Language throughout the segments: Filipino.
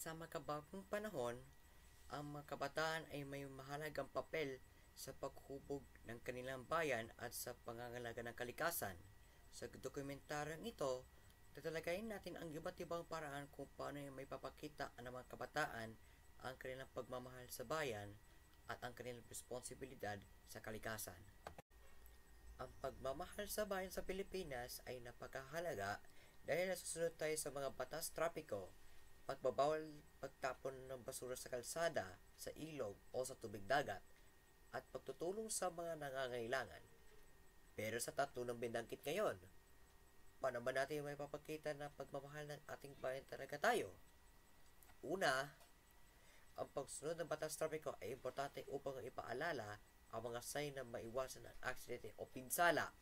Sa makabagong panahon, ang mga kabataan ay may mahalagang papel sa paghubog ng kanilang bayan at sa pangangalaga ng kalikasan. Sa dokumentaryong ito, tatalakayin natin ang iba't ibang paraan kung paano may papakita ng mga kabataan ang kanilang pagmamahal sa bayan at ang kanilang responsibilidad sa kalikasan. Ang pagmamahal sa bayan sa Pilipinas ay napakahalaga dahil nasusunod tayo sa mga batas trapiko, pagbabawal pagtapon ng basura sa kalsada, sa ilog o sa tubig dagat, at pagtutulong sa mga nangangailangan. Pero sa tatlo ng binanggit ngayon, paano ba natin may papakita na pagmamahal ng ating bayan talaga tayo? Una, ang pagsunod ng batas trapiko ay importante upang ipaalala ang mga sign na maiwasan ang aksidente o pinsala.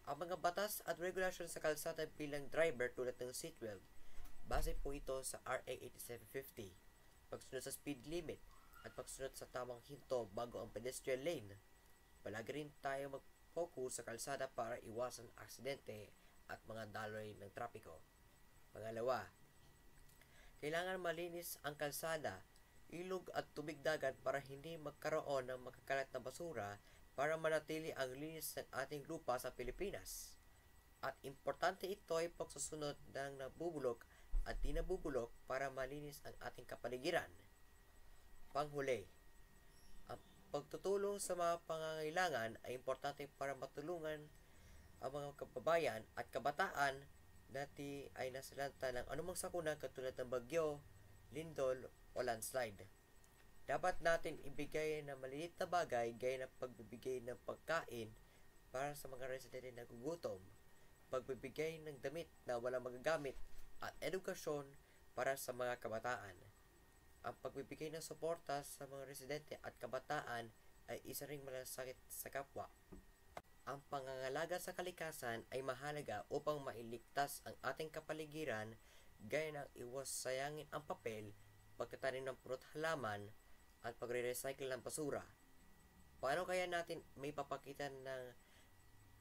Ang mga batas at regulasyon sa kalsada bilang driver tulad ng seatbelt, base po ito sa RA 8750, pagsunod sa speed limit, at pagsunod sa tamang hinto bago ang pedestrian lane. Palagi rin tayo mag-focus sa kalsada para iwasan aksidente at mga daloy ng trapiko. Pangalawa, kailangan malinis ang kalsada, ilog at tubig dagat para hindi magkaroon ng makakalat na basura para manatili ang linis ng ating lupa sa Pilipinas. At importante ito ay pagsusunod ng nabubulok at di nabubulok para malinis ang ating kapaligiran. Panghuli, ang pagtutulong sa mga pangangailangan ay importante para matulungan ang mga kababayan at kabataan dati ay nasalanta ng anumang sakuna katulad ng bagyo, lindol o landslide. Dapat natin ibigay na maliliit na bagay gaya ng pagbibigay ng pagkain para sa mga residente na nagugutom, pagbibigay ng damit na walang magagamit at edukasyon para sa mga kabataan. Ang pagbibigay ng suporta sa mga residente at kabataan ay isa ring malasakit sa kapwa. Ang pangangalaga sa kalikasan ay mahalaga upang mailigtas ang ating kapaligiran gaya ng iwas sayangin ang papel, pagtatanim ng purot halaman, at pagre-recycle ng basura. Paano kaya natin may papakita ng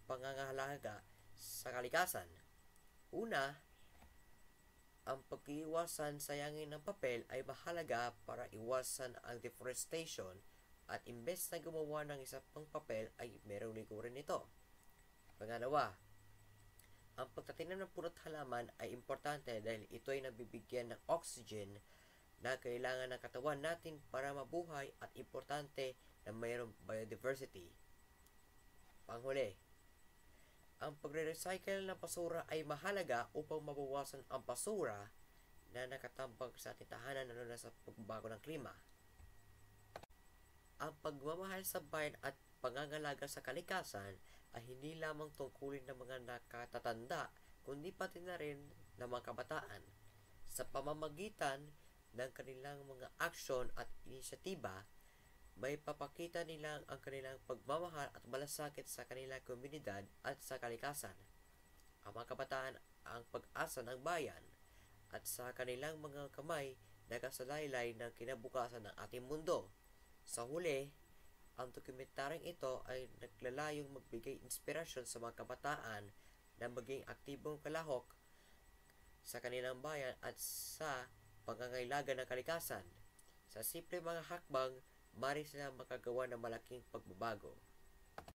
pangangalaga sa kalikasan? Una, ang pag-iwasan sayangin ng papel ay mahalaga para iwasan ang deforestation at imbes na gumawa ng isa pang papel ay merong likurin nito. Pangalawa, ang pagtatanim ng purot halaman ay importante dahil ito ay nabibigyan ng oxygen na kailangan ng katawan natin para mabuhay at importante na mayroong biodiversity. Panghuli, ang pagre-recycle ng basura ay mahalaga upang mabawasan ang basura na nakatambak sa ating tahanan lalo na sa pagbabago ng klima. Ang pagmamahal sa bayan at pangangalaga sa kalikasan ay hindi lamang tungkulin ng mga nakatatanda kundi pati na rin ng mga kabataan. Sa pamamagitan ng kanilang mga aksyon at inisyatiba, may papakita nilang ang kanilang pagmamahal at malasakit sa kanilang komunidad at sa kalikasan. Ang mga kabataan ang pag-asa ng bayan at sa kanilang mga kamay nakasalaylay ng kinabukasan ng ating mundo. Sa huli, ang dokumentaryong ito ay naglalayong magbigay inspirasyon sa mga kabataan na maging aktibong kalahok sa kanilang bayan at sa pangangailangan ng kalikasan. Sa simple mga hakbang, mari sila makagawa ng malaking pagbabago.